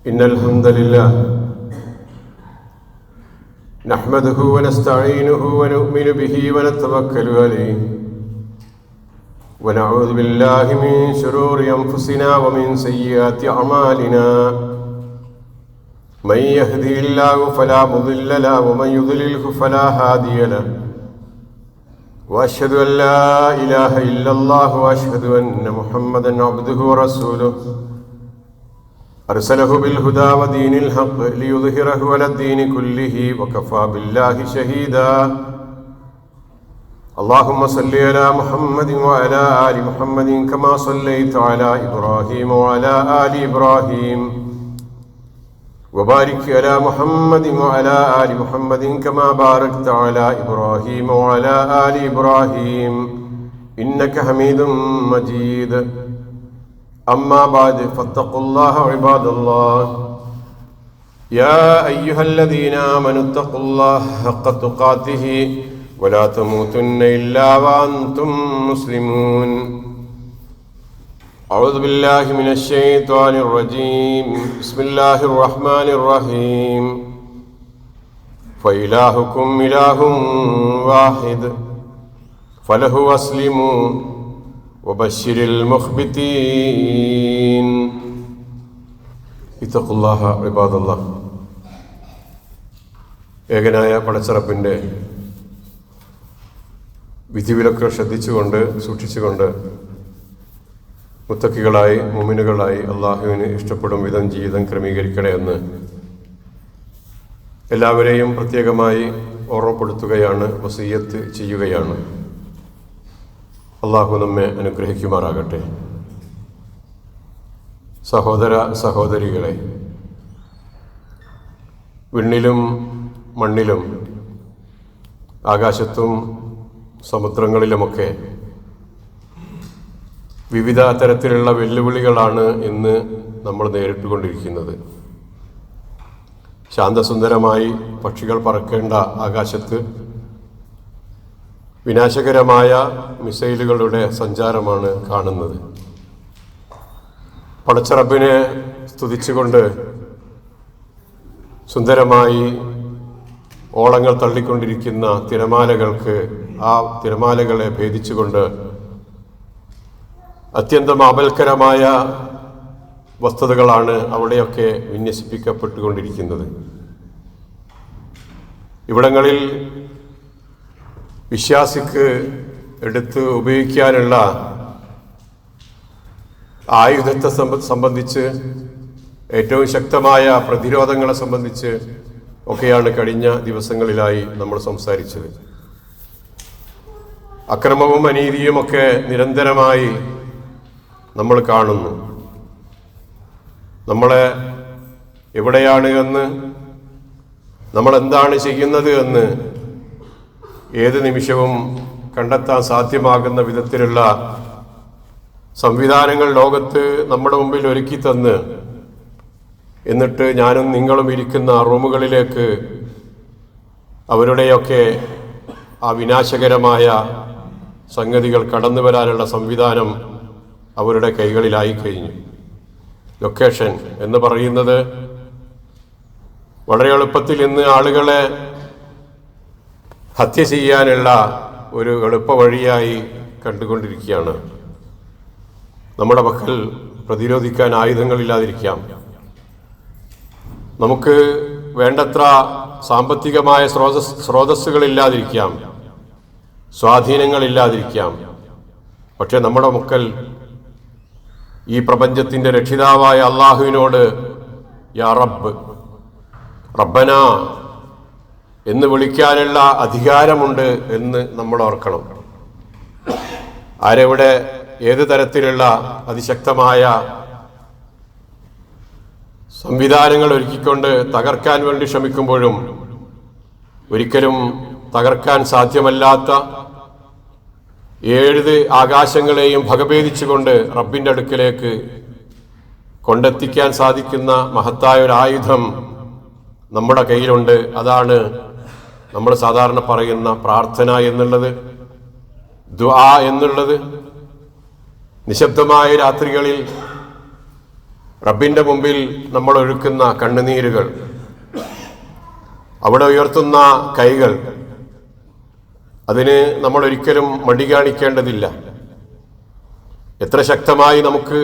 إن الحمد لله نحمده ونستعينه ونؤمن به ونتوكل عليه ونعوذ بالله من شرور أنفسنا ومن سيئات أعمالنا من يهده الله فلا مضل له ومن يضلله فلا هادي له وأشهد أن لا إله إلا الله وأشهد أن محمدا عبده ورسوله أرسله بالهدى ودين الحق ليظهره على الدين كله وكفى بالله شهيدا اللهم صل على محمد وعلى آل محمد كما صليت على إبراهيم وعلى آل إبراهيم وبارك على محمد وعلى آل محمد كما باركت على إبراهيم وعلى آل إبراهيم إنك حميد مجيد أما بعد فاتقوا الله عباد الله يا أيها الذين آمنوا اتقوا الله حق تقاته ولا تموتن إلا وأنتم مسلمون أعوذ بالله من الشيطان الرجيم بسم الله الرحمن الرحيم فإلهكم إله واحد فله أسلموا وبشر المخبتين اتقوا الله عباد الله ഏകനായ പടച്ചറപ്പിൻ്റെ വിധിവിലക്കുകൾ ശ്രദ്ധിച്ചുകൊണ്ട് സൂക്ഷിച്ചുകൊണ്ട് മുത്തക്കികളായി മുഅ്മിനുകളായി അള്ളാഹുവിന് ഇഷ്ടപ്പെടും വിധം ജീവിതം ക്രമീകരിക്കണേ എന്ന് എല്ലാവരെയും പ്രത്യേകമായി ഓർമ്മപ്പെടുത്തുകയാണ്, വസിയ്യത്ത് ചെയ്യുകയാണ്. അള്ളാഹു നമ്മെ അനുഗ്രഹിക്കുമാറാകട്ടെ. സഹോദര സഹോദരികളെ, വിണ്ണിലും മണ്ണിലും ആകാശത്തും സമുദ്രങ്ങളിലുമൊക്കെ വിവിധ തരത്തിലുള്ള വെല്ലുവിളികളാണ് ഇന്ന് നമ്മൾ നേരിട്ടുകൊണ്ടിരിക്കുന്നത്. ശാന്തസുന്ദരമായി പക്ഷികൾ പറക്കേണ്ട ആകാശത്ത് വിനാശകരമായ മിസൈലുകളുടെ സഞ്ചാരമാണ് കാണുന്നത്. പടച്ചറബിനെ സ്തുതിച്ചുകൊണ്ട് സുന്ദരമായി ഓളങ്ങൾ തള്ളിക്കൊണ്ടിരിക്കുന്ന തിരമാലകൾക്ക് ആ തിരമാലകളെ ഭേദിച്ചുകൊണ്ട് അത്യന്തം ആപൽക്കരമായ വസ്തുതകളാണ് അവിടെയൊക്കെ വിന്യസിപ്പിക്കപ്പെട്ടുകൊണ്ടിരിക്കുന്നത്. ഇവിടങ്ങളിൽ വിശ്വാസിക്ക് എടുത്ത് ഉപയോഗിക്കാനുള്ള ആയുധത്തെ സംബന്ധിച്ച് ഏറ്റവും ശക്തമായ പ്രതിരോധങ്ങളെ സംബന്ധിച്ച് ഒക്കെയാണ് കഴിഞ്ഞ ദിവസങ്ങളിലായി നമ്മൾ സംസാരിച്ചത്. അക്രമവും അനീതിയും ഒക്കെ നിരന്തരമായി നമ്മൾ കാണുന്നു. നമ്മളെ എവിടെയാണ് എന്ന്, നമ്മൾ എന്താണ് ചെയ്യുന്നത് എന്ന് ഏത് നിമിഷവും കണ്ടെത്താൻ സാധ്യമാകുന്ന വിധത്തിലുള്ള സംവിധാനങ്ങൾ ലോകത്ത് നമ്മുടെ മുമ്പിൽ ഒരുക്കി തന്ന്, എന്നിട്ട് ഞാനും നിങ്ങളും ഇരിക്കുന്ന റൂമുകളിലേക്ക് അവരുടെയൊക്കെ ആ വിനാശകരമായ സംഗതികൾ കടന്നു വരാനുള്ള സംവിധാനം അവരുടെ കൈകളിലായി കഴിഞ്ഞു. ലൊക്കേഷൻ എന്ന് പറയുന്നത് വളരെ എളുപ്പത്തിൽ ഇന്ന് ആളുകളെ ഹത്യ ചെയ്യാനുള്ള ഒരു എളുപ്പ വഴിയായി കണ്ടുകൊണ്ടിരിക്കുകയാണ്. നമ്മുടെ പക്കൽ പ്രതിരോധിക്കാൻ ആയുധങ്ങളില്ലാതിരിക്കാം, നമുക്ക് വേണ്ടത്ര സാമ്പത്തികമായ സ്രോതസ്സുകളില്ലാതിരിക്കാം, സ്വാധീനങ്ങളില്ലാതിരിക്കാം. പക്ഷെ നമ്മുടെ പക്കൽ ഈ പ്രപഞ്ചത്തിൻ്റെ രക്ഷിതാവായ അള്ളാഹുവിനോട് യാ റബ്ബ്, റബ്ബന എന്ന് വിളിക്കാനുള്ള അധികാരമുണ്ട് എന്ന് നമ്മൾ ഓർക്കണം. ആരെവിടെ ഏത് തരത്തിലുള്ള അതിശക്തമായ സംവിധാനങ്ങൾ ഒരുക്കിക്കൊണ്ട് തകർക്കാൻ വേണ്ടി ശ്രമിക്കുമ്പോഴും ഒരിക്കലും തകർക്കാൻ സാധ്യമല്ലാത്ത 7 ആകാശങ്ങളെയും ഭഗഭേദിച്ചുകൊണ്ട് റബ്ബിൻ്റെ അടുക്കലേക്ക് കൊണ്ടെത്തിക്കാൻ സാധിക്കുന്ന മഹത്തായ ഒരു ആയുധം നമ്മുടെ കയ്യിലുണ്ട്. അതാണ് നമ്മൾ സാധാരണ പറയുന്ന പ്രാർത്ഥന എന്നുള്ളത്, ദുആ എന്നുള്ളത്. നിശബ്ദമായ രാത്രികളിൽ റബ്ബിൻ്റെ മുമ്പിൽ നമ്മൾ ഒഴുക്കുന്ന കണ്ണുനീരുകൾ, അവിടെ ഉയർത്തുന്ന കൈകൾ, അതിന് നമ്മൾ ഒരിക്കലും മടി കാണിക്കേണ്ടതില്ല. എത്ര ശക്തമായി നമുക്ക്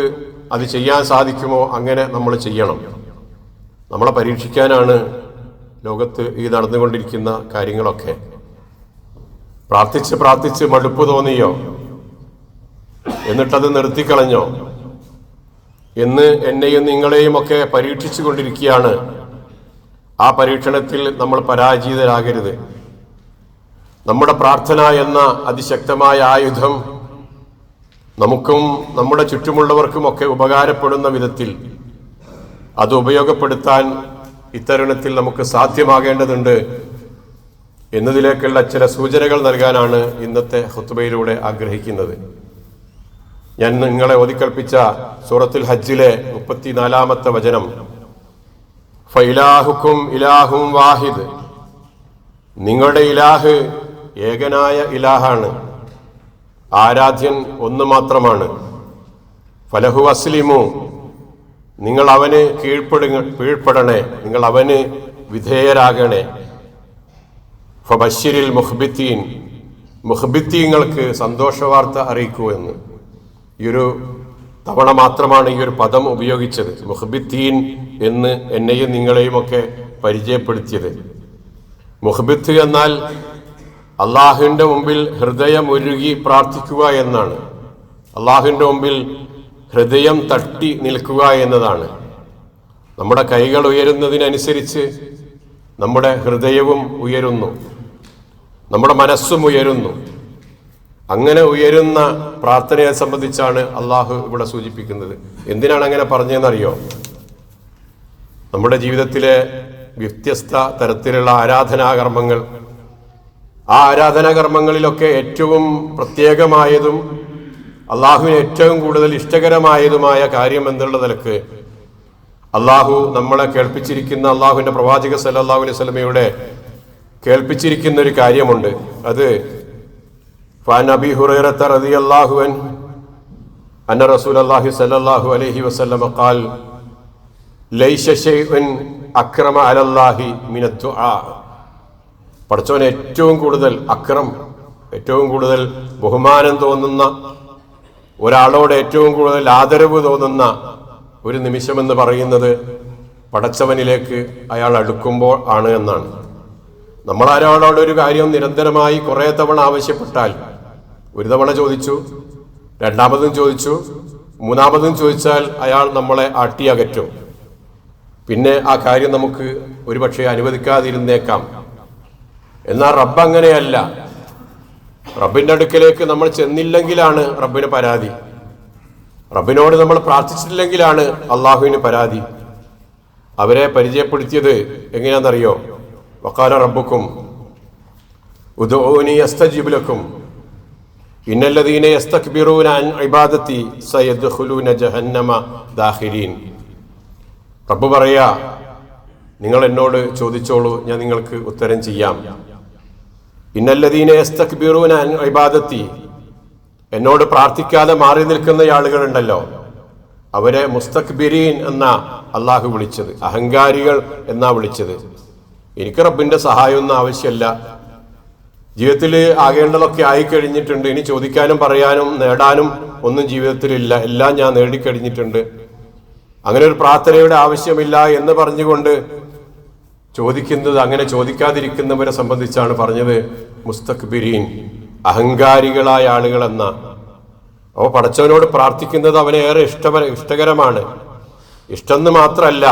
അത് ചെയ്യാൻ സാധിക്കുമോ അങ്ങനെ നമ്മൾ ചെയ്യണം. നമ്മളെ പരീക്ഷിക്കാനാണ് ലോകത്ത് ഈ നടന്നുകൊണ്ടിരിക്കുന്ന കാര്യങ്ങളൊക്കെ. പ്രാർത്ഥിച്ച് പ്രാർത്ഥിച്ച് മടുപ്പ് തോന്നിയോ, എന്നിട്ടത് നിർത്തിക്കളഞ്ഞോ എന്ന് എന്നെയും നിങ്ങളെയും ഒക്കെ പരീക്ഷിച്ചു കൊണ്ടിരിക്കുകയാണ്. ആ പരീക്ഷണത്തിൽ നമ്മൾ പരാജിതരാകരുത്. നമ്മുടെ പ്രാർത്ഥന എന്ന അതിശക്തമായ ആയുധം നമുക്കും നമ്മുടെ ചുറ്റുമുള്ളവർക്കുമൊക്കെ ഉപകാരപ്പെടുന്ന വിധത്തിൽ അത് ഉപയോഗപ്പെടുത്താൻ ഇത്തരുണത്തിൽ നമുക്ക് സാധ്യമാകേണ്ടതുണ്ട് എന്നതിലേക്കുള്ള ചില സൂചനകൾ നൽകാനാണ് ഇന്നത്തെ ഖുത്ബയിലൂടെ ആഗ്രഹിക്കുന്നത്. ഞാൻ നിങ്ങളെ ഓതിക്കൽപ്പിച്ച സൂറത്തുൽ ഹജ്ജിലെ 34-ാമത്തെ വചനം, ഫഇലാഹുക്കും ഇലാഹും വാഹിദ്, നിങ്ങളുടെ ഇലാഹ് ഏകനായ ഇലാഹാണ്, ആരാധ്യൻ ഒന്ന് മാത്രമാണ്. ഫലഹു അസ്ലിമു, നിങ്ങൾ അവന് കീഴ്പ്പെടണേ, നിങ്ങൾ അവന് വിധേയരാകണേ. ഫബശ്ശിരിൽ മുഖ്ബിത്തീൻ, മുഖ്ബിത്തീങ്ങൾക്ക് സന്തോഷവാർത്ത അറിയിക്കൂ എന്ന്. ഈ ഒരു തവണ മാത്രമാണ് ഈ ഒരു പദം ഉപയോഗിച്ചത്, മുഖ്ബിത്തീൻ എന്ന് എന്നെയും നിങ്ങളെയും ഒക്കെ പരിചയപ്പെടുത്തിയത്. മുഖ്ബിത്ത് എന്നാൽ അള്ളാഹുവിൻ്റെ മുമ്പിൽ ഹൃദയമൊരുകി പ്രാർത്ഥിക്കുക എന്നാണ്. അള്ളാഹുവിൻ്റെ മുമ്പിൽ ഹൃദയം തട്ടി നിൽക്കുക എന്നതാണ്. നമ്മുടെ കൈകൾ ഉയരുന്നതിനനുസരിച്ച് നമ്മുടെ ഹൃദയവും ഉയരുന്നു, നമ്മുടെ മനസ്സും ഉയരുന്നു. അങ്ങനെ ഉയരുന്ന പ്രാർത്ഥനയെ സംബന്ധിച്ചാണ് അള്ളാഹു ഇവിടെ സൂചിപ്പിക്കുന്നത്. എന്തിനാണ് അങ്ങനെ പറഞ്ഞതെന്നറിയോ? നമ്മുടെ ജീവിതത്തിലെ വ്യത്യസ്ത തരത്തിലുള്ള ആരാധനാകർമ്മങ്ങൾ, ആ ആരാധനാകർമ്മങ്ങളിലൊക്കെ ഏറ്റവും പ്രത്യേകമായതും അള്ളാഹുവിന് ഏറ്റവും കൂടുതൽ ഇഷ്ടകരമായതുമായ കാര്യം എന്നുള്ള നിലക്ക് അള്ളാഹു നമ്മളെ കേൾപ്പിച്ചിരിക്കുന്ന, അള്ളാഹുവിൻ്റെ പ്രവാചക സല്ലല്ലാഹു അലൈഹി വസല്ലമയുടെ കേൾപ്പിച്ചിരിക്കുന്ന ഒരു കാര്യമുണ്ട്. അത് ഫഅൻ അബീ ഹുറൈറത റളിയല്ലാഹു അൻഹു അന്ന റസൂലല്ലാഹി സ്വല്ലല്ലാഹു അലൈഹി വസല്ലമ ഖാൽ ലൈസ ശൈഉൻ അക്രമ അലല്ലാഹി മിനദ് ദുആ. പടച്ചവൻ ഏറ്റവും കൂടുതൽ ഏറ്റവും കൂടുതൽ ബഹുമാനം തോന്നുന്ന, ഒരാളോട് ഏറ്റവും കൂടുതൽ ആദരവ് തോന്നുന്ന ഒരു നിമിഷമെന്ന് പറയുന്നത് പടച്ചവനിലേക്ക് അയാൾ അടുക്കുമ്പോൾ ആണ് എന്നാണ്. നമ്മൾ ഒരാളോടൊരു കാര്യം നിരന്തരമായി കുറേ തവണ ആവശ്യപ്പെട്ടാൽ, ഒരു തവണ ചോദിച്ചു, രണ്ടാമതും ചോദിച്ചു, മൂന്നാമതും ചോദിച്ചാൽ അയാൾ നമ്മളെ ആട്ടിയകറ്റും. പിന്നെ ആ കാര്യം നമുക്ക് ഒരുപക്ഷെ അനുവദിക്കാതിരുന്നേക്കാം. എന്നാൽ റബ്ബ് അങ്ങനെയല്ല. റബ്ബിൻ്റെ അടുക്കലേക്ക് നമ്മൾ ചെന്നില്ലെങ്കിലാണ് റബ്ബിന് പരാതി. റബ്ബിനോട് നമ്മൾ പ്രാർത്ഥിച്ചിട്ടില്ലെങ്കിലാണ് അള്ളാഹുവിന് പരാതി. അവരെ പരിചയപ്പെടുത്തിയത് എങ്ങനെയാണെന്നറിയോ? വഖാല റബ്ബുക്കും ഉദ്ഊനി അസ്തജിബ് ലക്കും ഇന്നല്ലദീന യസ്തക്ബിറൂന അൻ ഇബാദത്തി സയദ്ഖുലൂന ജഹന്നമ ദാഖിരീൻ. റബ്ബ് പറയാ, നിങ്ങൾ എന്നോട് ചോദിച്ചോളൂ, ഞാൻ നിങ്ങൾക്ക് ഉത്തരം ചെയ്യാം. ഇന്നല്ലദീന യസ്തക്ബിറൂന അൻ ഇബാദത്തി, എന്നോട് പ്രാർത്ഥിക്കാതെ മാറി നിൽക്കുന്ന ആളുകളുണ്ടല്ലോ, അവരെ മുസ്തക്ബിരീൻ എന്നാ അള്ളാഹു വിളിച്ചത്, അഹങ്കാരികൾ എന്നാ വിളിച്ചത്. എനിക്ക് റബ്ബിന്റെ സഹായമൊന്നും ആവശ്യമില്ല, ജീവിതത്തിൽ ആകേണ്ടതൊക്കെ ആയിക്കഴിഞ്ഞിട്ടുണ്ട്, ഇനി ചോദിക്കാനും പറയാനും നേടാനും ഒന്നും ജീവിതത്തിലില്ല, എല്ലാം ഞാൻ നേടിക്കഴിഞ്ഞിട്ടുണ്ട്, അങ്ങനെ ഒരു പ്രാർത്ഥനയുടെ ആവശ്യമില്ല എന്ന് പറഞ്ഞുകൊണ്ട് ചോദിക്കുന്നത്, അങ്ങനെ ചോദിക്കാതിരിക്കുന്നവരെ സംബന്ധിച്ചാണ് പറഞ്ഞത് മുസ്തക്ബിരീൻ, അഹങ്കാരികളായ ആളുകൾ എന്ന. അപ്പോൾ പടച്ചവനോട് പ്രാർത്ഥിക്കുന്നത് അവനെ ഏറെ ഇഷ്ടകരമാണ്. ഇഷ്ടമെന്ന് മാത്രമല്ല,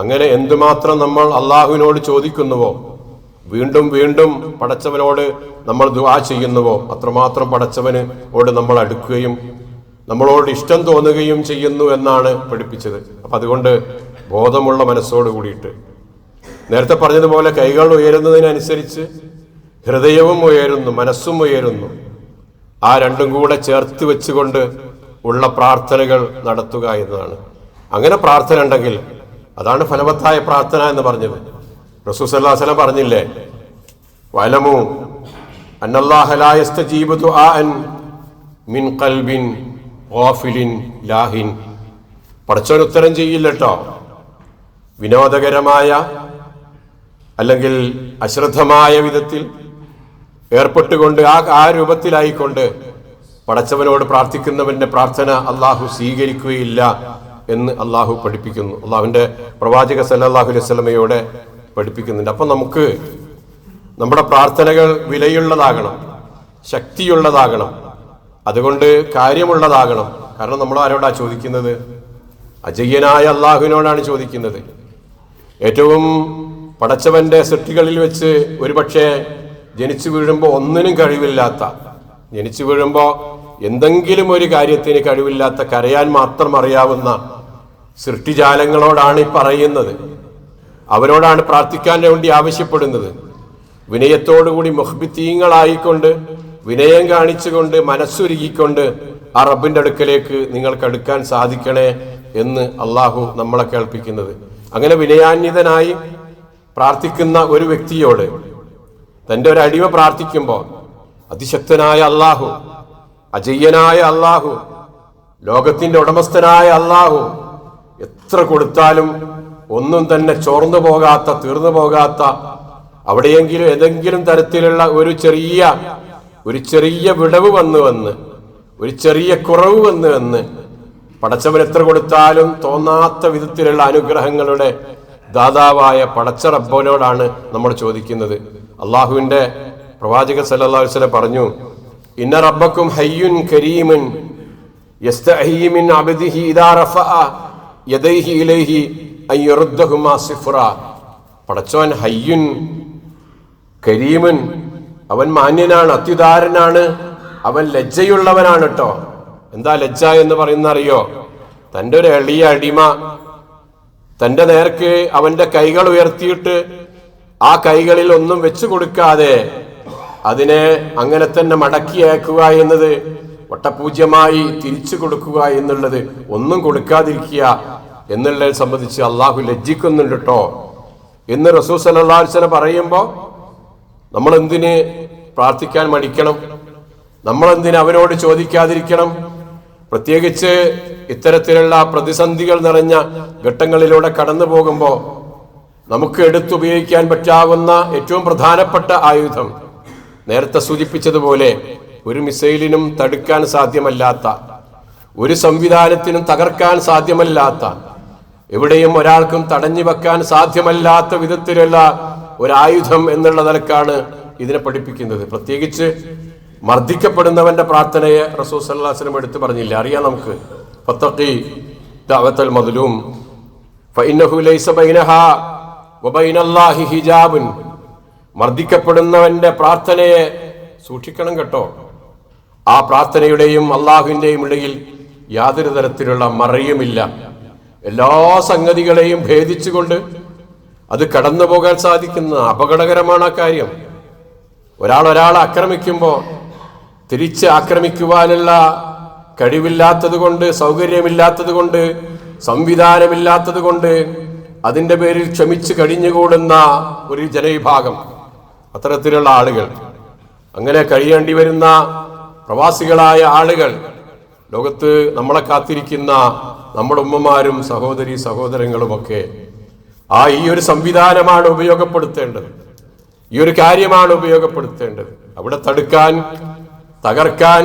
അങ്ങനെ എന്തുമാത്രം നമ്മൾ അള്ളാഹുവിനോട് ചോദിക്കുന്നുവോ, വീണ്ടും വീണ്ടും പടച്ചവനോട് നമ്മൾ ദുആ ചെയ്യുന്നുവോ, അത്രമാത്രം പടച്ചവനോട് നമ്മൾ അടുക്കുകയും നമ്മളോട് ഇഷ്ടം തോന്നുകയും ചെയ്യുന്നു എന്നാണ് പഠിപ്പിച്ചത്. അപ്പം അതുകൊണ്ട് ബോധമുള്ള മനസ്സോട് കൂടിയിട്ട്, നേരത്തെ പറഞ്ഞതുപോലെ കൈകൾ ഉയരുന്നതിനനുസരിച്ച് ഹൃദയവും ഉയരുന്നു, മനസ്സും ഉയരുന്നു. ആ രണ്ടും കൂടെ ചേർത്ത് വെച്ചുകൊണ്ട് ഉള്ള പ്രാർത്ഥനകൾ നടത്തുക എന്നതാണ്. അങ്ങനെ പ്രാർത്ഥന ഉണ്ടെങ്കിൽ അതാണ് ഫലവത്തായ പ്രാർത്ഥന എന്ന് പറഞ്ഞത്. റസൂൽ സല്ലല്ലാഹു അലൈഹി വസല്ലം പറഞ്ഞില്ലേ, വഅലമു അന്നല്ലാഹ ലാ യസ്തജീബു ദുആഅൻ മിൻ ഖൽബിൻ ഗാഫിലിൻ ലാഹിൻ. പടച്ചവൻ ഉത്തരം ചെയ്യില്ല കേട്ടോ. വിനോദകരമായ അല്ലെങ്കിൽ അശ്രദ്ധമായ വിധത്തിൽ ഏർപ്പെട്ടുകൊണ്ട് ആ രൂപത്തിലായിക്കൊണ്ട് പടച്ചവനോട് പ്രാർത്ഥിക്കുന്നവന്റെ പ്രാർത്ഥന അള്ളാഹു സ്വീകരിക്കുകയില്ല എന്ന് അള്ളാഹു പഠിപ്പിക്കുന്നു. അള്ളാഹുവിന്റെ പ്രവാചക സല്ലല്ലാഹു അലൈഹി വസല്ലമയോടെ പഠിപ്പിക്കുന്നുണ്ട്. അപ്പൊ നമുക്ക് നമ്മുടെ പ്രാർത്ഥനകൾ വിലയുള്ളതാകണം, ശക്തിയുള്ളതാകണം, അതുകൊണ്ട് കാര്യമുള്ളതാകണം. കാരണം നമ്മൾ ആരോടാ ചോദിക്കുന്നത്? അജയ്യനായ അള്ളാഹുവിനോടാണ് ചോദിക്കുന്നത്. ഏറ്റവും പടച്ചവന്റെ സൃഷ്ടികളിൽ വെച്ച് ഒരുപക്ഷെ ജനിച്ചു വീഴുമ്പോൾ ഒന്നിനും കഴിവില്ലാത്ത, ജനിച്ചു വീഴുമ്പോൾ എന്തെങ്കിലും ഒരു കാര്യത്തിന് കഴിവില്ലാത്ത, കരയാൻ മാത്രം അറിയാവുന്ന സൃഷ്ടിജാലങ്ങളോടാണ് ഈ പറയുന്നത്. അവരോടാണ് പ്രാർത്ഥിക്കാൻ വേണ്ടി ആവശ്യപ്പെടുന്നത്. വിനയത്തോടുകൂടി മുഖ്ബിത്തീങ്ങളായിക്കൊണ്ട്, വിനയം കാണിച്ചുകൊണ്ട്, മനസ്സുരുകിക്കൊണ്ട് ആ റബ്ബിന്റെ അടുക്കലേക്ക് നിങ്ങൾക്ക് അടുക്കാൻ സാധിക്കണേ എന്ന് അള്ളാഹു നമ്മളെ കേൾപ്പിക്കുന്നത്. അങ്ങനെ വിനയാന്വിതനായി പ്രാർത്ഥിക്കുന്ന ഒരു വ്യക്തിയോട് തൻ്റെ ഒരു അടിമ പ്രാർത്ഥിക്കുമ്പോൾ അതിശക്തനായ അള്ളാഹു, അജയ്യനായ അള്ളാഹു, ലോകത്തിന്റെ ഉടമസ്ഥനായ അള്ളാഹു എത്ര കൊടുത്താലും ഒന്നും തന്നെ ചോർന്നു പോകാത്ത, തീർന്നു പോകാത്ത, അവിടെയെങ്കിലും ഏതെങ്കിലും തരത്തിലുള്ള ഒരു ചെറിയ വിടവ് വന്ന് ഒരു ചെറിയ കുറവ് വന്ന് പടച്ചവൻ എത്ര കൊടുത്താലും തോന്നാത്ത വിധത്തിലുള്ള അനുഗ്രഹങ്ങളുടെ ദാതാവായ പടച്ച റബ്ബിനോടാണ് നമ്മൾ ചോദിക്കുന്നത്. അള്ളാഹുവിന്റെ പ്രവാചക സല്ലല്ലാഹു അലൈഹി വസല്ലം പറഞ്ഞു, ഇന്ന റബ്ബക്കും ഹയ്യുൻ കരീമുൻ യസ്തഹീ മിൻ അബ്ദിഹി ഇദാ റഫഅ യദൈഹി ഇലൈഹി അൻ യറുദ്ദഹുമാ സിഫ്റാ. പടച്ചവൻ ഹയ്യുൻ കരീമുൻ, അവൻ മാന്യനാണ്, അത്യുദാരനാണ്, അവൻ ലജ്ജയുള്ളവനാണ് കേട്ടോ. എന്താ ലജ്ജ എന്ന് പറയുന്ന അറിയോ? തൻ്റെ ഒരു എളിയ അടിമ തൻ്റെ നേർക്ക് അവന്റെ കൈകൾ ഉയർത്തിയിട്ട് ആ കൈകളിൽ ഒന്നും വെച്ചു കൊടുക്കാതെ അതിനെ അങ്ങനെ തന്നെ മടക്കി അയക്കുക എന്നത്, വട്ടപൂജ്യമായി തിരിച്ചു കൊടുക്കുക എന്നുള്ളത്, ഒന്നും കൊടുക്കാതിരിക്കുക എന്നുള്ളതിനെ സംബന്ധിച്ച് അള്ളാഹു ലജ്ജിക്കുന്നുണ്ട് കേട്ടോ എന്ന് റസൂൽ സല്ലല്ലാഹു അലൈഹി വസല്ലം പറയുമ്പോൾ നമ്മൾ എന്തിന് പ്രാർത്ഥിക്കാൻ മടിക്കണം? നമ്മൾ എന്തിന് അവനോട് ചോദിക്കാതിരിക്കണം? പ്രത്യേകിച്ച് ഇത്തരത്തിലുള്ള പ്രതിസന്ധികൾ നിറഞ്ഞ ഘട്ടങ്ങളിലൂടെ കടന്നു പോകുമ്പോൾ നമുക്ക് എടുത്തുപയോഗിക്കാൻ പറ്റാവുന്ന ഏറ്റവും പ്രധാനപ്പെട്ട ആയുധം, നേരത്തെ സൂചിപ്പിച്ചതുപോലെ ഒരു മിസൈലിനും തടുക്കാൻ സാധ്യമല്ലാത്ത, ഒരു സംവിധാനത്തിനും തകർക്കാൻ സാധ്യമല്ലാത്ത, എവിടെയും ഒരാൾക്കും തടഞ്ഞു വെക്കാൻ സാധ്യമല്ലാത്ത വിധത്തിലുള്ള ഒരായുധം എന്നുള്ള നിലക്കാണ് ഇതിനെ പഠിപ്പിക്കുന്നത്. പ്രത്യേകിച്ച് മർദ്ദിക്കപ്പെടുന്നവന്റെ പ്രാർത്ഥനയെ റസൂൽ സല്ലല്ലാഹു അലൈഹി വസല്ലം എടുത്തു പറഞ്ഞില്ല. അറിയാം നമുക്ക്, ഫത്തഖി ദഅവത്തൽ മദ്ലൂം ഫഇന്നഹു ലൈസ ബൈനഹാ വബൈനല്ലാഹി ഹിജാബുൻ. മർദ്ദിക്കപ്പെടുന്നവന്റെ പ്രാർത്ഥനയെ സൂക്ഷിക്കണം കേട്ടോ. ആ പ്രാർത്ഥനയുടെയും അള്ളാഹുവിന്റെയും ഇടയിൽ യാതൊരു തരത്തിലുള്ള മറയുമില്ല. എല്ലാ സംഗതികളെയും ഭേദിച്ചുകൊണ്ട് അത് കടന്നു പോകാൻ സാധിക്കുന്ന അപകടകരമാണ് ആ കാര്യം. ഒരാളെ ആക്രമിക്കുമ്പോൾ തിരിച്ച് ആക്രമിക്കുവാനുള്ള കഴിവില്ലാത്തത് കൊണ്ട്, സൗകര്യമില്ലാത്തത് കൊണ്ട്, സംവിധാനമില്ലാത്തത് കൊണ്ട് അതിൻ്റെ പേരിൽ ക്ഷമിച്ച് കഴിഞ്ഞുകൂടുന്ന ഒരു ജനവിഭാഗം, അത്തരത്തിലുള്ള ആളുകൾ, അങ്ങനെ കഴിയേണ്ടി വരുന്ന പ്രവാസികളായ ആളുകൾ, ലോകത്ത് നമ്മളെ കാത്തിരിക്കുന്ന നമ്മുടെ ഉമ്മമാരും സഹോദരി സഹോദരങ്ങളുമൊക്കെ ഈ ഒരു സംവിധാനമാണ് ഉപയോഗപ്പെടുത്തേണ്ടത്, ഈ ഒരു കാര്യമാണ് ഉപയോഗപ്പെടുത്തേണ്ടത്. അവിടെ തടുക്കാൻ, തകർക്കാൻ,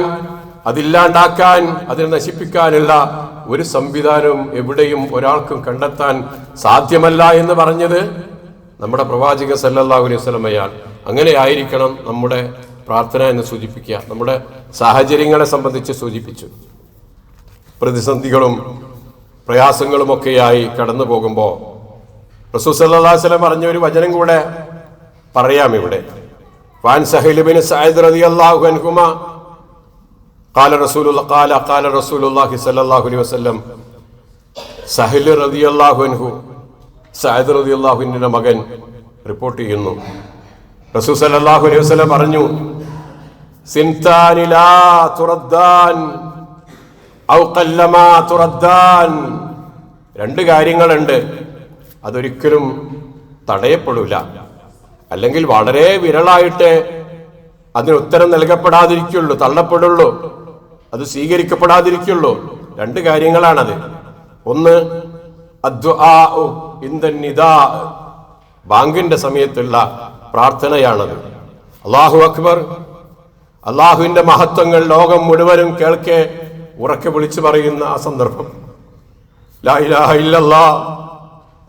അതില്ലാണ്ടാക്കാൻ, അതിനെ നശിപ്പിക്കാനുള്ള ഒരു സംവിധാനവും എവിടെയും ഒരാൾക്കും കണ്ടെത്താൻ സാധ്യമല്ല എന്ന് പറഞ്ഞത് നമ്മുടെ പ്രവാചക സല്ലല്ലാഹു അലൈഹി വസല്ലമയാണ്. അങ്ങനെ ആയിരിക്കണം നമ്മുടെ പ്രാർത്ഥന എന്ന് സൂചിപ്പിക്കുക. നമ്മുടെ സാഹചര്യങ്ങളെ സംബന്ധിച്ച് സൂചിപ്പിച്ചു. പ്രതിസന്ധികളും പ്രയാസങ്ങളുമൊക്കെയായി കടന്നു പോകുമ്പോൾ റസൂൽ സല്ലല്ലാഹു അലൈഹി വസല്ലം പറഞ്ഞ ഒരു വചനം കൂടെ പറയാം ഇവിടെ. വാൻ സഹീൽ ബിൻ സഅദ് റളിയല്ലാഹു അൻഹുമാ ഖാല റസൂലുള്ളാഹി സ്വല്ലല്ലാഹു അലൈഹി വസല്ലം. സഹീൽ റളിയല്ലാഹു അൻഹു, സഅദ് റളിയല്ലാഹു അൻഹുവിന്റെ മകൻ റിപ്പോർട്ട് ചെയ്യുന്നു, റസൂൽ സല്ലല്ലാഹു അലൈഹി വസല്ലം പറഞ്ഞു, സിൻതാനി ലാ തുറദ്ദാൻ ഔ ഖല്ലമാ തുറദ്ദാൻ. രണ്ട് കാര്യങ്ങളുണ്ട്, അതൊരിക്കലും തടയപ്പെടില്ല, അല്ലെങ്കിൽ വളരെ വിരളായിട്ട് അതിന് ഉത്തരം നൽകപ്പെടാതിരിക്കുള്ളൂ, തള്ളപ്പെടുള്ളൂ, അത് സ്വീകരിക്കപ്പെടാതിരിക്കുള്ളൂ. രണ്ട് കാര്യങ്ങളാണത്. ഒന്ന് അദ്ദുആഉ ഇൻദൻ നിദാ, ബാങ്കിന്റെ സമയത്തുള്ള പ്രാർത്ഥനയാണത്. അല്ലാഹു അക്ബർ, അള്ളാഹുവിന്റെ മഹത്വങ്ങൾ ലോകം മുഴുവനും കേൾക്കെ ഉറക്കെ വിളിച്ചു പറയുന്ന ആ സന്ദർഭം. ലാ ഇലാഹ ഇല്ലല്ലാഹ്,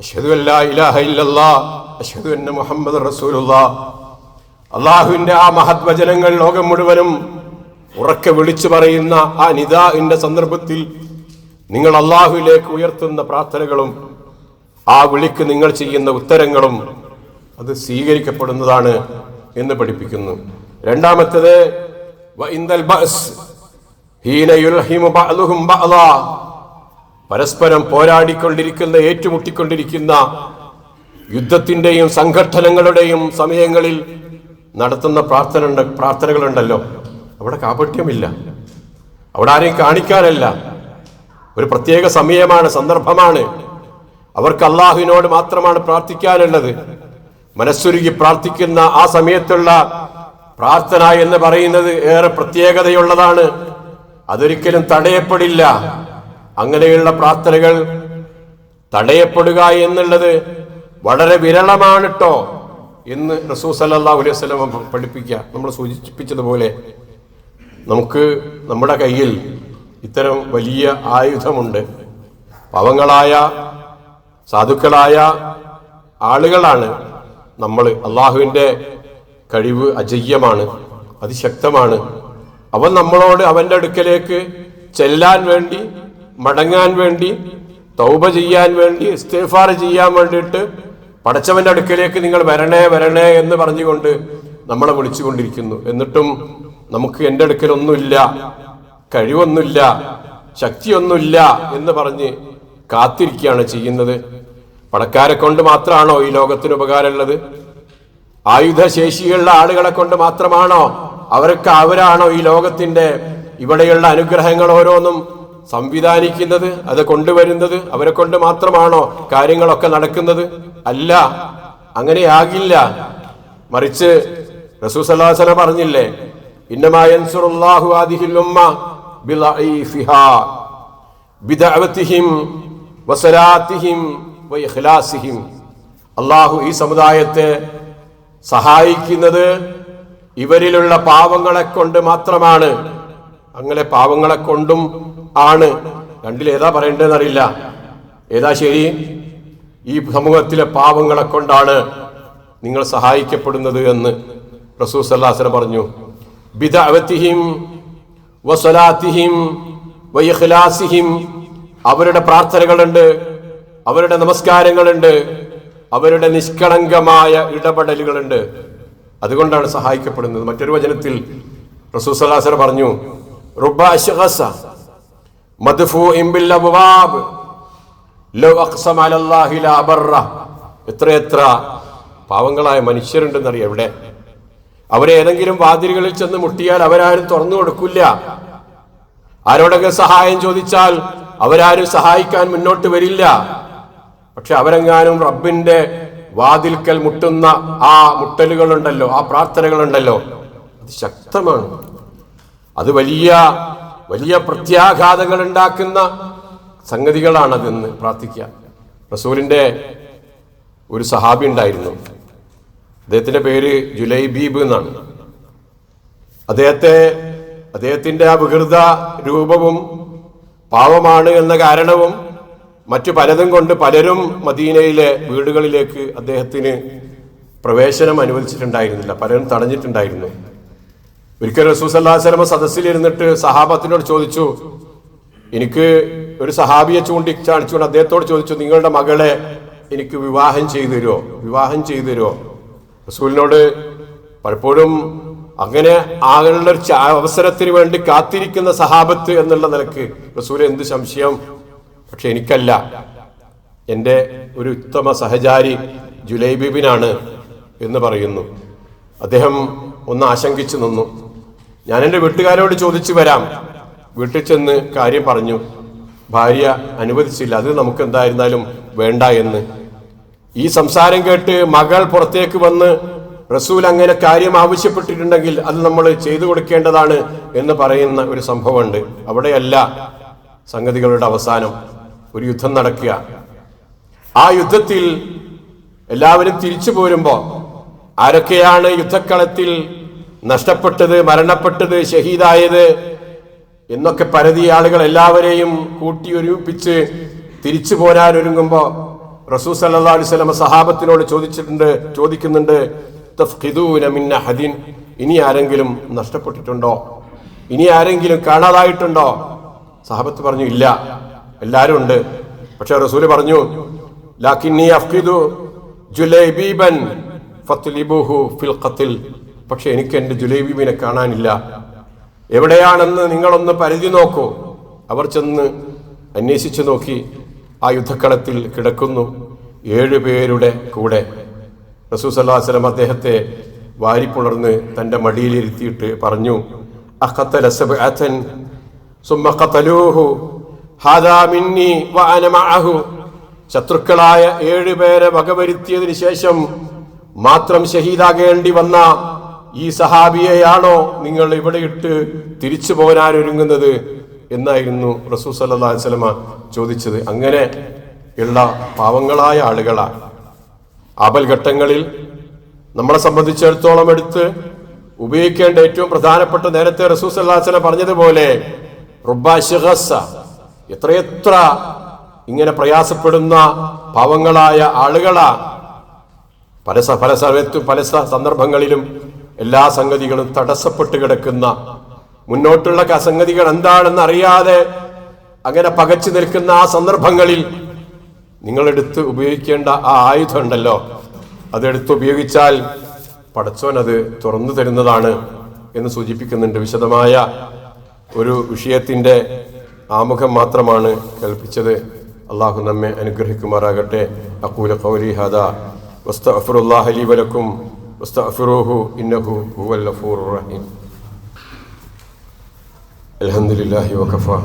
അശ്ഹദു അൻ ലാ ഇലാഹ ഇല്ലല്ലാഹ്, അശ്ഹദു അന്ന മുഹമ്മദുർ റസൂലുള്ളാഹ്. അള്ളാഹുവിന്റെ ആ മഹത് വചനങ്ങൾ ലോകം മുഴുവനും ഉറക്കെ വിളിച്ചു പറയുന്ന ആ നിദാഇന്റെ സന്ദർഭത്തിൽ നിങ്ങൾ അള്ളാഹുവിലേക്ക് ഉയർത്തുന്ന പ്രാർത്ഥനകളും ആ വിളിക്ക് നിങ്ങൾ ചെയ്യുന്ന ഉത്തരങ്ങളും അത് സ്വീകരിക്കപ്പെടുന്നതാണ് എന്ന് പഠിപ്പിക്കുന്നു. രണ്ടാമത്തേത് പരസ്പരം പോരാടിക്കൊണ്ടിരിക്കുന്ന, ഏറ്റുമുട്ടിക്കൊണ്ടിരിക്കുന്ന യുദ്ധത്തിന്റെയും സംഘട്ടനങ്ങളുടെയും സമയങ്ങളിൽ നടത്തുന്ന പ്രാർത്ഥനകളുണ്ടല്ലോ, അവിടെ കാപട്യമില്ല, അവിടെ ആരെയും കാണിക്കാനല്ല. ഒരു പ്രത്യേക സമയമാണ്, സന്ദർഭമാണ്. അവർക്ക് അള്ളാഹുവിനോട് മാത്രമാണ് പ്രാർത്ഥിക്കാനുള്ളത്. മനസ്സുരുകി പ്രാർത്ഥിക്കുന്ന ആ സമയത്തുള്ള പ്രാർത്ഥന എന്ന് പറയുന്നത് ഏറെ പ്രത്യേകതയുള്ളതാണ്. അതൊരിക്കലും തടയപ്പെടില്ല. അങ്ങനെയുള്ള പ്രാർത്ഥനകൾ തടയപ്പെടുക എന്നുള്ളത് വളരെ വിരളമാണ് ട്ടോ എന്ന് റസൂൽ സല്ലല്ലാഹു അലൈഹി വസല്ലം പഠിപ്പിക്കുക. നമ്മൾ സൂചിപ്പിച്ചതുപോലെ നമുക്ക് നമ്മുടെ കയ്യിൽ ഇത്തരം വലിയ ആയുധമുണ്ട്. പാവങ്ങളായ സാധുക്കളായ ആളുകളാണ് നമ്മൾ. അള്ളാഹുവിൻ്റെ കഴിവ് അജയ്യമാണ്, അതിശക്തമാണ്. അവൻ നമ്മളോട് അവൻ്റെ അടുക്കലേക്ക് ചെല്ലാൻ വേണ്ടി, മടങ്ങാൻ വേണ്ടി, തൗബ ചെയ്യാൻ വേണ്ടി, ഇസ്തിഗ്ഫാർ ചെയ്യാൻ വേണ്ടിയിട്ട് പടച്ചവന്റെ അടുക്കലേക്ക് നിങ്ങൾ വരണേ വരണേ എന്ന് പറഞ്ഞുകൊണ്ട് നമ്മളെ വിളിച്ചുകൊണ്ടിരിക്കുന്നു. എന്നിട്ടും നമുക്ക് എൻ്റെ അടുക്കലൊന്നുമില്ല, കഴിവൊന്നുമില്ല, ശക്തിയൊന്നുമില്ല എന്ന് പറഞ്ഞ് കാത്തിരിക്കുകയാണ് ചെയ്യുന്നത്. പണക്കാരെ കൊണ്ട് മാത്രമാണോ ഈ ലോകത്തിന് ഉപകാരമുള്ളത്? ആയുധശേഷിയുള്ള ആളുകളെ കൊണ്ട് മാത്രമാണോ? അവരാണോ ഈ ലോകത്തിന്റെ ഇവിടെയുള്ള അനുഗ്രഹങ്ങൾ ഓരോന്നും സംവിധാനിക്കുന്നത്, അത് കൊണ്ടുവരുന്നത്? അവരെ കൊണ്ട് മാത്രമാണോ കാര്യങ്ങളൊക്കെ നടക്കുന്നത്? അല്ല, അങ്ങനെയാകില്ല. മറിച്ച് റസൂൽ സല്ലല്ലാഹു അലൈഹി വസല്ലം പറഞ്ഞില്ലേ, ഇന്നമാ യൻസുറുല്ലാഹു ഹാദിഹിൽ ഉമ്മ ബിളഈഫിഹാ ബിദഅവതിഹിം വസലാത്തിഹിം വഇഖ്ലാസിഹിം. അല്ലാഹു ഈ സമുദായത്തെ സഹായിക്കുന്നത് ഇവരിലുള്ള പാവങ്ങളെ കൊണ്ട് മാത്രമാണ്. അങ്ങനെ പാവങ്ങളെ കൊണ്ടും ആണ്. രണ്ടിൽ ഏതാ പറയേണ്ടതെന്ന് അറിയില്ല, ഏതാ ശരി? ഈ സമൂഹത്തിലെ പാവങ്ങളെ കൊണ്ടാണ് നിങ്ങൾ സഹായിക്കപ്പെടുന്നത് എന്ന് റസൂൽ സല്ലല്ലാഹു അലൈഹി വസല്ലം പറഞ്ഞു. ബിദഅവതിഹിം വസലാത്തിഹിം വഇഖ്ലാസിഹിം, അവരുടെ പ്രാർത്ഥനകളുണ്ട്, അവരുടെ നമസ്കാരങ്ങളുണ്ട്, അവരുടെ നിഷ്കളങ്കമായ ഇടപെടലുകളുണ്ട്. അതുകൊണ്ടാണ് സഹായിക്കപ്പെടുന്നത്. മറ്റൊരു വചനത്തിൽ റസൂൽ സല്ലല്ലാഹു അലൈഹി വസല്ലം പറഞ്ഞു, റുബ്ബ അശ്ഗസ മദ്ഫൂഇൻ ബിൽ അബ്വാബ് ലൗ അഖ്സമ അലല്ലാഹി ലാ ബറ. എത്ര പാവങ്ങളായ മനുഷ്യരുണ്ടെന്നറിയാം ഇവിടെ. അവരെ ഏതെങ്കിലും വാതിലുകളിൽ ചെന്ന് മുട്ടിയാൽ അവരാരും തുറന്നു കൊടുക്കില്ല. ആരോടൊക്കെ സഹായം ചോദിച്ചാൽ അവരാരും സഹായിക്കാൻ മുന്നോട്ട് വരില്ല. പക്ഷെ അവരെങ്ങാനും റബ്ബിന്റെ വാതിൽക്കൽ മുട്ടുന്ന ആ മുട്ടലുകളുണ്ടല്ലോ, ആ പ്രാർത്ഥനകളുണ്ടല്ലോ, അത് ശക്തമാണ്. അത് വലിയ വലിയ പ്രത്യാഘാതങ്ങൾ ഉണ്ടാക്കുന്ന സംഗതികളാണതെന്ന് പ്രാർത്ഥിക്കുക. റസൂലിന്റെ ഒരു സഹാബി ഉണ്ടായിരുന്നു, അദ്ദേഹത്തിന്റെ പേര് ജുലൈബീബ് എന്നാണ്. അദ്ദേഹത്തിന്റെ ആ വികൃത രൂപവും പാവമാണ് എന്ന കാരണവും മറ്റു പലതും കൊണ്ട് പലരും മദീനയിലെ വീടുകളിലേക്ക് അദ്ദേഹത്തിന് പ്രവേശനം അനുവദിച്ചിട്ടുണ്ടായിരുന്നില്ല, പലരും തടഞ്ഞിട്ടുണ്ടായിരുന്നു. ഒരിക്കൽ റസൂൽ സല്ലല്ലാഹു അലൈഹി വസല്ലം സദസ്സിലിരുന്നിട്ട് സഹാബത്തിനോട് ചോദിച്ചു, എനിക്ക് ഒരു സഹാബിയെ ചൂണ്ടിക്കാണിച്ചുകൊണ്ട് അദ്ദേഹത്തോട് ചോദിച്ചു, നിങ്ങളുടെ മകളെ എനിക്ക് വിവാഹം ചെയ്തു തരുമോ? റസൂലിനോട് പലപ്പോഴും അങ്ങനെ ആളുടെ ഒരു അവസരത്തിന് വേണ്ടി കാത്തിരിക്കുന്ന സഹാബത്ത് എന്നുള്ള നിലക്ക് റസൂൽ എന്ത് സംശയം, പക്ഷെ എനിക്കല്ല, എൻ്റെ ഒരു ഉത്തമ സഹചാരി ജുലൈബീബിനാണ് എന്ന് പറയുന്നു. അദ്ദേഹം ഒന്ന് ആശങ്കിച്ചു നിന്നു. ഞാൻ എൻ്റെ വീട്ടുകാരോട് ചോദിച്ചു വരാം. വീട്ടിൽ ചെന്ന് കാര്യം പറഞ്ഞു. ഭാര്യ അനുവദിച്ചില്ല, അത് നമുക്ക് എന്തായിരുന്നാലും വേണ്ട എന്ന്. ഈ സംസാരം കേട്ട് മകൾ പുറത്തേക്ക് വന്ന്, റസൂൽ അങ്ങനെ കാര്യം ആവശ്യപ്പെട്ടിട്ടുണ്ടെങ്കിൽ അത് നമ്മൾ ചെയ്തു കൊടുക്കേണ്ടതാണ് എന്ന് പറയുന്ന ഒരു സംഭവമുണ്ട്. അവിടെയല്ല സംഗതികളുടെ അവസാനം. ഒരു യുദ്ധം നടക്കുക. ആ യുദ്ധത്തിൽ എല്ലാവരും തിരിച്ചു പോരുമ്പോൾ ആരൊക്കെയാണ് യുദ്ധക്കളത്തിൽ നഷ്ടപ്പെട്ടത്, മരണപ്പെട്ടത്, ഷഹീദായത് എന്നൊക്കെ പരതിയ ആളുകൾ എല്ലാവരെയും കൂട്ടി ഒരുമിപ്പിച്ച് തിരിച്ചു പോരാൻ ഒരുങ്ങുമ്പോൾ റസൂൽ സല്ലല്ലാഹു അലൈഹി വസല്ലം സഹാബത്തിനോട് ചോദിക്കുന്നുണ്ട്, തഫ്ഖിദൂന മിൻ അഹദിൻ, ഇനി ആരെങ്കിലും നഷ്ടപ്പെട്ടിട്ടുണ്ടോ, ഇനി ആരെങ്കിലും കാണാതായിട്ടുണ്ടോ? സഹാബത്ത് പറഞ്ഞു, ഇല്ല, എല്ലാവരും ഉണ്ട്. പക്ഷെ റസൂൽ പറഞ്ഞു, ലാകിന്നി അഫ്ഖിദു ജുലൈബീബൻ ഫത്ലിബുഹു ഫിൽ ഖത്ൽ, പക്ഷെ എനിക്ക് എൻ്റെ ജുലൈബീബിനെ കാണാനില്ല. എവിടെയാണെന്ന് നിങ്ങളൊന്ന് പരിധി നോക്കൂ. അവർ ചെന്ന് അന്വേഷിച്ചു നോക്കി. ആ യുദ്ധക്കളത്തിൽ കിടക്കുന്നു 7 പേരുടെ കൂടെ. റസൂൽ സല്ലല്ലാഹു അലൈഹി വസല്ലം അദ്ദേഹത്തെ വാരിപ്പുണർന്ന് തൻ്റെ മടിയിലിരുത്തിയിട്ട് പറഞ്ഞു, അഖതല സബ്അതൻ സുമ്മ ഖതലൂഹു ഹാദാ മിന്നി വഅന മഅഹു. ശത്രുക്കളായ 7 പേരെ വകവരുത്തിയതിനു ശേഷം മാത്രം ഷഹീദാകേണ്ടി വന്ന ഈ സഹാബിയെയാണോ നിങ്ങൾ ഇവിടെ ഇട്ട് തിരിച്ചു പോരാൻ ഒരുങ്ങുന്നത് എന്നായിരുന്നു റസൂൽ സല്ലല്ലാഹു അലൈഹി വസല്ലം ചോദിച്ചത്. അങ്ങനെ ഉള്ള പാവങ്ങളായ ആളുകളാണ്. ആപൽഘട്ടങ്ങളിൽ നമ്മളെ സംബന്ധിച്ചിടത്തോളം എടുത്ത് ഉപയോഗിക്കേണ്ട ഏറ്റവും പ്രധാനപ്പെട്ട, നേരത്തെ റസൂൽ സല്ലല്ലാഹു അലൈഹി വസല്ലം പറഞ്ഞതുപോലെ, റുബ്ബ ശിഗസ, എത്രയെത്ര ഇങ്ങനെ പ്രയാസപ്പെടുന്ന പാവങ്ങളായ ആളുകളാ. പല സമയത്തും പല സന്ദർഭങ്ങളിലും എല്ലാ സംഗതികളും തടസ്സപ്പെട്ട് കിടക്കുന്ന, മുന്നോട്ടുള്ള സംഗതികൾ എന്താണെന്ന് അറിയാതെ അങ്ങനെ പകച്ചു നിൽക്കുന്ന ആ സന്ദർഭങ്ങളിൽ നിങ്ങളെടുത്ത് ഉപയോഗിക്കേണ്ട ആ ആയുധം ഉണ്ടല്ലോ, അതെടുത്ത് ഉപയോഗിച്ചാൽ പടച്ചോൻ അത് തുറന്നു തരുന്നതാണ് എന്ന് സൂചിപ്പിക്കുന്നുണ്ട്. വിശദമായ ഒരു വിഷയത്തിന്റെ ആമുഖം മാത്രമാണ് കേൾപ്പിച്ചത്. അള്ളാഹു നമ്മെ അനുഗ്രഹിക്കുമാറാകട്ടെ. അഖൂലു ഖൗലി ഹാദാ വസ്തഗ്ഫിറുല്ലാഹ ലീ വലക്കും വസ്തഗ്ഫിറൂഹു ഇന്നഹു ഹുവൽ ഗഫൂറുർ റഹീം. അൽഹംദുലില്ലാഹി വകഫാ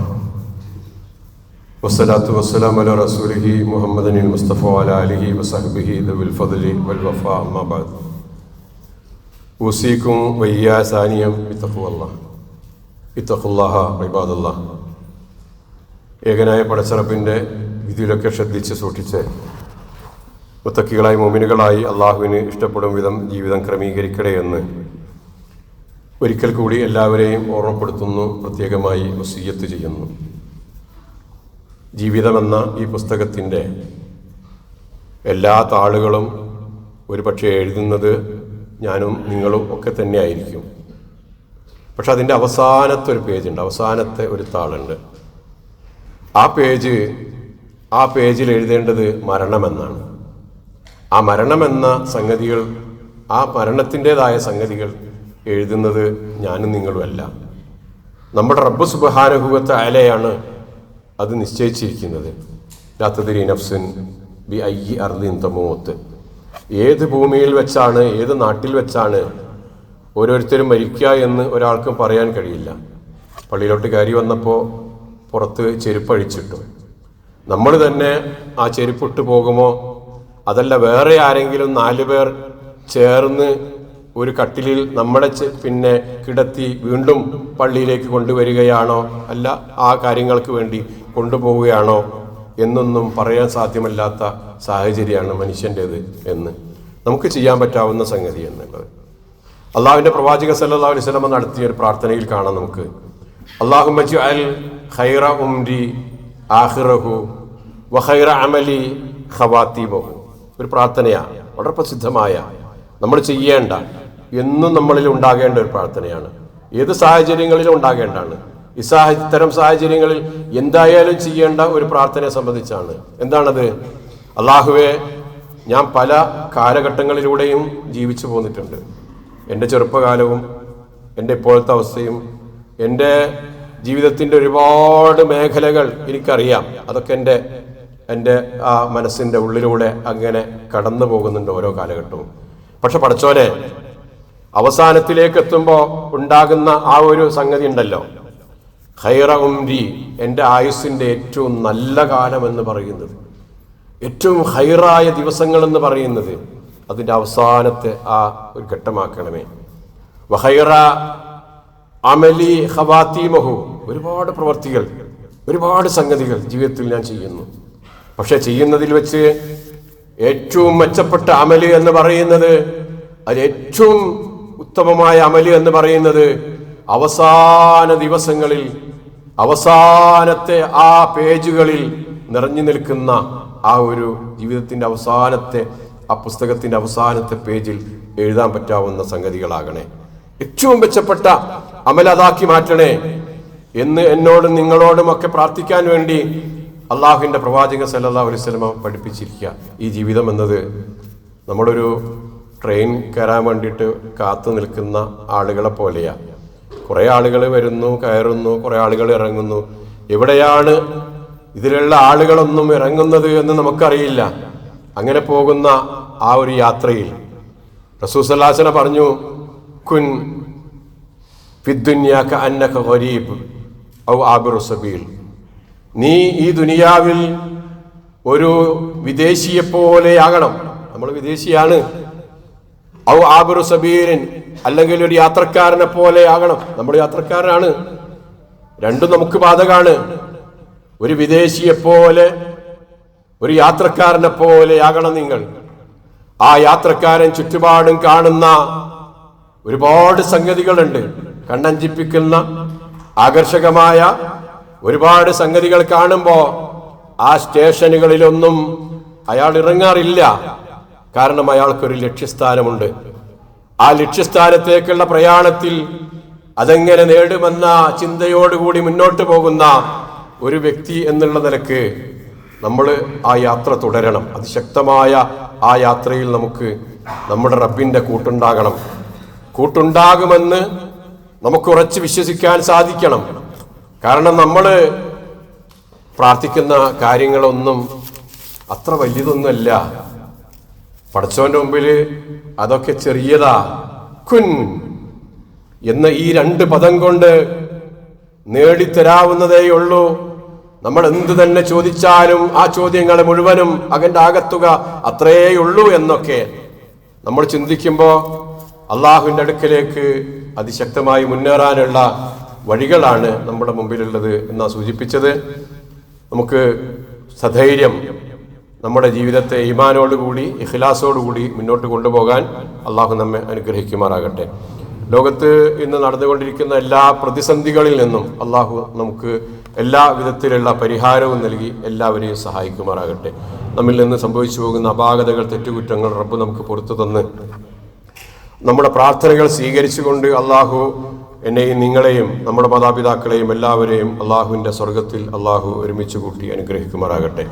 വസ്സലാത്തു വസ്സലാമു അലാ റസൂലിഹി മുഹമ്മദിനിൽ മുസ്തഫ വഅലാ ആലിഹി വസഹ്ബിഹി ദുൽ ഫദ്ലി വൽ വഫാ. അമ്മാ ബഅദ്. ഊസീകും വയ്യാ സാനിയം ഇത്തഖുല്ലാഹ ഇബാദല്ലാഹ്. ഏകനായ പടച്ചറപ്പിൻ്റെ വിധിയിലൊക്കെ ശ്രദ്ധിച്ച് സൂക്ഷിച്ച് മുത്തക്കികളായി മോമിനുകളായി അള്ളാഹുവിന് ഇഷ്ടപ്പെടും വിധം ജീവിതം ക്രമീകരിക്കണേ എന്ന് ഒരിക്കൽ കൂടി എല്ലാവരെയും ഓർമ്മപ്പെടുത്തുന്നു, പ്രത്യേകമായി വസിയ്യത്ത് ചെയ്യുന്നു. ജീവിതമെന്ന ഈ പുസ്തകത്തിൻ്റെ എല്ലാ താളുകളും ഒരുപക്ഷെ എഴുതുന്നത് ഞാനും നിങ്ങളും ഒക്കെ തന്നെ ആയിരിക്കും. പക്ഷെ അതിൻ്റെ അവസാനത്തെ ഒരു പേജുണ്ട്, അവസാനത്തെ ഒരു താളുണ്ട്. ആ പേജിൽ എഴുതേണ്ടത് മരണമെന്നാണ്. ആ മരണമെന്ന സംഗതികൾ, ആ മരണത്തിൻ്റെതായ സംഗതികൾ എഴുതുന്നത് ഞാനും നിങ്ങളുമല്ല, നമ്മുടെ റബ്ബ് സുബ്ഹാനഹു വ തആലയാണ് അത് നിശ്ചയിച്ചിരിക്കുന്നത്. ലാ തദ്രി നഫ്സുൻ ബി അയ്യി അർദിൻ തമൂത്ത്. ഏത് ഭൂമിയിൽ വെച്ചാണ്, ഏത് നാട്ടിൽ വെച്ചാണ് ഓരോരുത്തരും മരിക്കുക എന്ന് ഒരാൾക്കും പറയാൻ കഴിയില്ല. പള്ളിയിലോട്ട് കയറി വന്നപ്പോൾ പുറത്ത് ചെരുപ്പഴിച്ചിട്ടു. നമ്മൾ തന്നെ ആ ചെരുപ്പിട്ട് പോകുമോ, അതല്ല വേറെ ആരെങ്കിലും 4 പേർ ചേർന്ന് ഒരു കട്ടിലിൽ നമ്മളെ പിന്നെ കിടത്തി വീണ്ടും പള്ളിയിലേക്ക് കൊണ്ടുവരികയാണോ, അല്ല ആ കാര്യങ്ങൾക്ക് വേണ്ടി കൊണ്ടുപോവുകയാണോ എന്നൊന്നും പറയാൻ സാധ്യമല്ലാത്ത സാഹചര്യമാണ് മനുഷ്യൻ്റേത് എന്ന് നമുക്ക് ചെയ്യാൻ പറ്റാവുന്ന സംഗതി എന്നുള്ളത്. അള്ളാഹുവിൻ്റെ പ്രവാചക സല്ലല്ലാഹു അലൈഹി വസല്ലം നടത്തിയ ഒരു പ്രാർത്ഥനയിൽ കാണാം നമുക്ക്, അല്ലാഹുമ്മ ജഅൽ ഖൈറ ഉംരി ആഖിറഹു വ ഖൈറ അമലി ഖവാതിബഹു. ഒരു പ്രാർത്ഥനയാണ്, വളരെ പ്രസിദ്ധമായ, നമ്മൾ ചെയ്യേണ്ട, എന്നും നമ്മളിൽ ഉണ്ടാകേണ്ട ഒരു പ്രാർത്ഥനയാണ്. ഏത് സാഹചര്യങ്ങളിലും ഉണ്ടാകേണ്ടതാണ്. ഇത്തരം സാഹചര്യങ്ങളിൽ എന്തായാലും ചെയ്യേണ്ട ഒരു പ്രാർത്ഥനയെ സംബന്ധിച്ചാണ്. എന്താണത്? അള്ളാഹുവേ, ഞാൻ പല കാലഘട്ടങ്ങളിലൂടെയും ജീവിച്ചു പോന്നിട്ടുണ്ട്. എൻ്റെ ചെറുപ്പകാലവും എൻ്റെ ഇപ്പോഴത്തെ അവസ്ഥയും എൻ്റെ ജീവിതത്തിൻ്റെ ഒരുപാട് മേഖലകൾ എനിക്കറിയാം. അതൊക്കെ എൻ്റെ ആ മനസ്സിൻ്റെ ഉള്ളിലൂടെ അങ്ങനെ കടന്നു പോകുന്നുണ്ട് ഓരോ കാലഘട്ടവും. പക്ഷെ പടച്ചോനെ, അവസാനത്തിലേക്ക് എത്തുമ്പോൾ ഉണ്ടാകുന്ന ആ ഒരു സംഗതി ഉണ്ടല്ലോ, ഖൈറ ഉംരി, എൻ്റെ ആയുസ്സിൻ്റെ ഏറ്റവും നല്ല കാലം എന്ന് പറയുന്നത്, ഏറ്റവും ഖൈറായ ദിവസങ്ങൾ എന്ന് പറയുന്നത് അതിൻ്റെ അവസാനത്തെ ആ ഒരു ഘട്ടമാക്കണമേ. വഖൈറ അമലി ഖവാതീമഹു. ഒരുപാട് പ്രവർത്തികൾ, ഒരുപാട് സംഗതികൾ ജീവിതത്തിൽ ഞാൻ ചെയ്യുന്നു. പക്ഷെ ചെയ്യുന്നതിൽ വെച്ച് ഏറ്റവും മെച്ചപ്പെട്ട അമല് എന്ന് പറയുന്നത്, അതിൽ ഏറ്റവും ഉത്തമമായ അമല് എന്ന് പറയുന്നത് അവസാന ദിവസങ്ങളിൽ, അവസാനത്തെ ആ പേജുകളിൽ നിറഞ്ഞു നിൽക്കുന്ന ആ ഒരു ജീവിതത്തിന്റെ അവസാനത്തെ, ആ പുസ്തകത്തിന്റെ അവസാനത്തെ പേജിൽ എഴുതാൻ പറ്റാവുന്ന സംഗതികളാകണേ. ഏറ്റവും മെച്ചപ്പെട്ട അമലതാക്കി മാറ്റണേ എന്ന് എന്നോടും നിങ്ങളോടും ഒക്കെ പ്രാർത്ഥിക്കാൻ വേണ്ടി അള്ളാഹുവിന്റെ പ്രവാചകൻ സല്ലല്ലാഹു അലൈഹി വസല്ലം പഠിപ്പിച്ചിരിക്കുക. ഈ ജീവിതം എന്നത് നമ്മളൊരു ട്രെയിൻ കയറാൻ വേണ്ടിയിട്ട് കാത്തു നിൽക്കുന്ന ആളുകളെ പോലെയാണ്. കുറേ ആളുകൾ വരുന്നു, കയറുന്നു, കുറേ ആളുകൾ ഇറങ്ങുന്നു. എവിടെയാണ് ഇതിലുള്ള ആളുകളൊന്നും ഇറങ്ങുന്നത് എന്ന് നമുക്കറിയില്ല. അങ്ങനെ പോകുന്ന ആ ഒരു യാത്രയിൽ റസൂൽ സല്ലല്ലാഹു അലൈഹി വസല്ലം പറഞ്ഞു, കുൻ ഫിദ്ദുനിയ കഅന്നക ഗരീബ് ഔ ആബിറു സബീൽ. നീ ഈ ദുനിയാവിൽ ഒരു വിദേശിയെ പോലെയാകണം. നമ്മൾ വിദേശിയാണ്. ഔ ആബിറു സബീലിൻ, അല്ലെങ്കിൽ ഒരു യാത്രക്കാരനെ പോലെ ആകണം. നമ്മൾ യാത്രക്കാരനാണ്. രണ്ടും നമുക്ക് ബാധകമാണ്. ഒരു വിദേശിയെ പോലെ, ഒരു യാത്രക്കാരനെ പോലെ ആകണം നിങ്ങൾ. ആ യാത്രക്കാരൻ ചുറ്റുപാടും കാണുന്ന ഒരുപാട് സംഗതികളുണ്ട്. കണ്ണഞ്ചിപ്പിക്കുന്ന ആകർഷകമായ ഒരുപാട് സംഗതികൾ കാണുമ്പോൾ ആ സ്റ്റേഷനുകളിലൊന്നും അയാൾ ഇറങ്ങാറില്ല. കാരണം അയാൾക്കൊരു ലക്ഷ്യസ്ഥാനമുണ്ട്. ആ ലക്ഷ്യസ്ഥാനത്തേക്കുള്ള പ്രയാണത്തിൽ അതെങ്ങനെ നേടുമെന്ന ചിന്തയോടുകൂടി മുന്നോട്ട് പോകുന്ന ഒരു വ്യക്തി എന്നുള്ള നിലക്ക് നമ്മൾ ആ യാത്ര തുടരണം. അതിശക്തമായ ആ യാത്രയിൽ നമുക്ക് നമ്മുടെ റബ്ബിന്റെ കൂട്ടുണ്ടാകുമെന്ന് നമുക്ക് ഉറച്ച് വിശ്വസിക്കാൻ സാധിക്കണം. കാരണം നമ്മൾ പ്രാർത്ഥിക്കുന്ന കാര്യങ്ങളൊന്നും അത്ര വലിയതൊന്നുമല്ല. പടച്ചോന്റെ മുമ്പിൽ അതൊക്കെ ചെറിയതാ. കുൻ എന്ന ഈ 2 പദം കൊണ്ട് നേടിത്തരാവുന്നതേയുള്ളൂ. നമ്മൾ എന്തു തന്നെ ചോദിച്ചാലും ആ ചോദ്യങ്ങളെ മുഴുവനും അതിൻ്റെ ആകത്തുക അത്രയേയുള്ളൂ എന്നൊക്കെ നമ്മൾ ചിന്തിക്കുമ്പോൾ അള്ളാഹുവിൻ്റെ അടുക്കലേക്ക് അതിശക്തമായി മുന്നേറാനുള്ള വഴികളാണ് നമ്മുടെ മുമ്പിലുള്ളത് എന്നാ സൂചിപ്പിച്ചത്. നമുക്ക് സധൈര്യം നമ്മുടെ ജീവിതത്തെ ഈമാനോടുകൂടി, ഇഖ്ലാസോടുകൂടി മുന്നോട്ട് കൊണ്ടുപോകാൻ അള്ളാഹു നമ്മെ അനുഗ്രഹിക്കുമാറാകട്ടെ. ലോകത്ത് ഇന്ന് നടന്നുകൊണ്ടിരിക്കുന്ന എല്ലാ പ്രതിസന്ധികളിൽ നിന്നും അള്ളാഹു നമുക്ക് എല്ലാ വിധത്തിലുള്ള പരിഹാരവും നൽകി എല്ലാവരെയും സഹായിക്കുമാറാകട്ടെ. നമ്മിൽ നിന്ന് സംഭവിച്ചു പോകുന്ന അപാകതകൾ, തെറ്റുകുറ്റങ്ങൾ റബ്ബ് നമുക്ക് പുറത്തു തന്ന് നമ്മുടെ പ്രാർത്ഥനകൾ സ്വീകരിച്ചുകൊണ്ട് അള്ളാഹു എന്നെയും നിങ്ങളെയും നമ്മുടെ മാതാപിതാക്കളെയും എല്ലാവരെയും അള്ളാഹുവിൻ്റെ സ്വർഗത്തിൽ അള്ളാഹു ഒരുമിച്ച് കൂട്ടി അനുഗ്രഹിക്കുമാറാകട്ടെ.